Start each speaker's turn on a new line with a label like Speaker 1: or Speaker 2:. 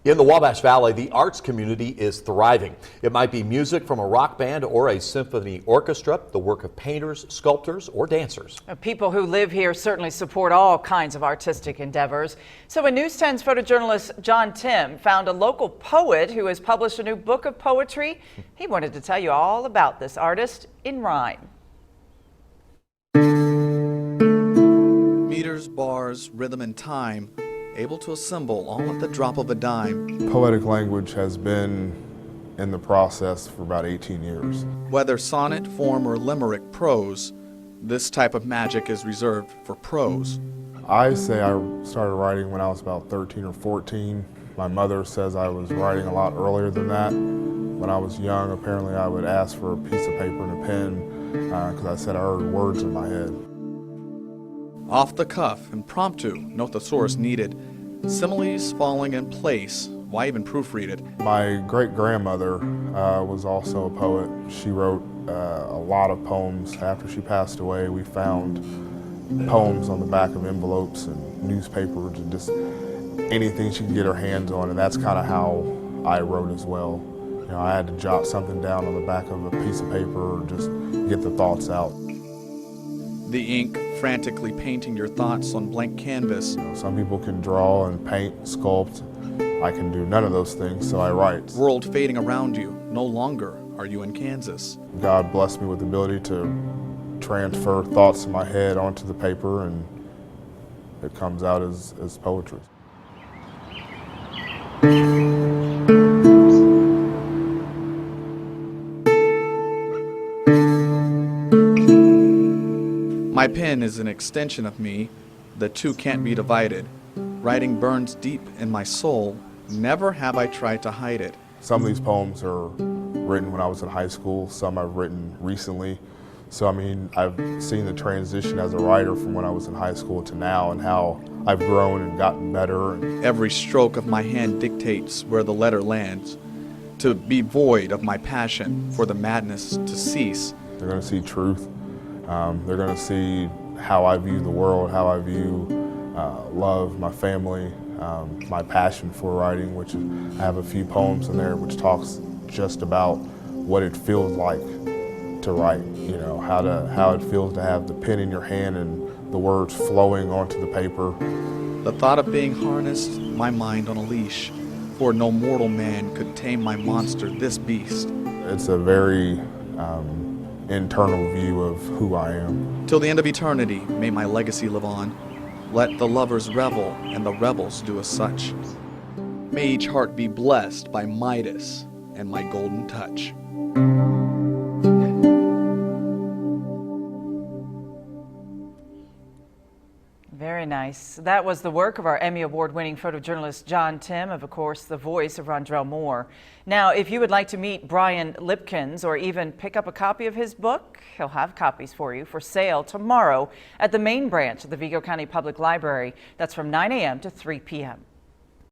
Speaker 1: In the Wabash Valley, the arts community is thriving. It might be music from a rock band or a symphony orchestra, the work of painters, sculptors, or dancers.
Speaker 2: People who live here certainly support all kinds of artistic endeavors. So when News 10's photojournalist John Tim found a local poet who has published a new book of poetry, he wanted to tell you all about this artist in rhyme.
Speaker 3: Meters, bars, rhythm, and time, able to assemble all at the drop of a dime.
Speaker 4: Poetic language has been in the process for about 18 years.
Speaker 3: Whether sonnet, form, or limerick prose, this type of magic is reserved for prose.
Speaker 4: I say I started writing when I was about 13 or 14. My mother says I was writing a lot earlier than that. When I was young, apparently I would ask for a piece of paper and a pen because I said I heard words in my head.
Speaker 3: Off the cuff, impromptu, no thesaurus needed. Similes falling in place, why even proofread it?
Speaker 4: My great-grandmother was also a poet. She wrote a lot of poems. After she passed away, we found poems on the back of envelopes and newspapers and just anything she could get her hands on, and that's kind of how I wrote as well. You know, I had to jot something down on the back of a piece of paper or just get the thoughts out.
Speaker 3: The ink frantically painting your thoughts on blank canvas.
Speaker 4: You know, some people can draw and paint, sculpt. I can do none of those things, so I write.
Speaker 3: World fading around you, no longer are you in Kansas.
Speaker 4: God blessed me with the ability to transfer thoughts in my head onto the paper, and it comes out as poetry.
Speaker 3: My pen is an extension of me. The two can't be divided. Writing burns deep in my soul. Never have I tried to hide it.
Speaker 4: Some of these poems are written when I was in high school. Some I've written recently. So, I mean, I've seen the transition as a writer from when I was in high school to now and how I've grown and gotten better.
Speaker 3: Every stroke of my hand dictates where the letter lands. To be void of my passion for the madness to cease.
Speaker 4: They're going to see truth. They're going to see how I view the world, how I view love, my family, my passion for writing, which I have a few poems in there which talks just about what it feels like to write, you know, how it feels to have the pen in your hand and the words flowing onto the paper.
Speaker 3: The thought of being harnessed, my mind on a leash, for no mortal man could tame my monster, this beast.
Speaker 4: It's a very internal view of who I am.
Speaker 3: Till the end of eternity, may my legacy live on. Let the lovers revel, and the rebels do as such. May each heart be blessed by Midas and my golden touch.
Speaker 2: Very nice. That was the work of our Emmy Award-winning photojournalist John Tim, of course, the voice of Rondrell Moore. Now, if you would like to meet Brian Lipkins or even pick up a copy of his book, he'll have copies for you for sale tomorrow at the main branch of the Vigo County Public Library. That's from 9 a.m. to 3 p.m.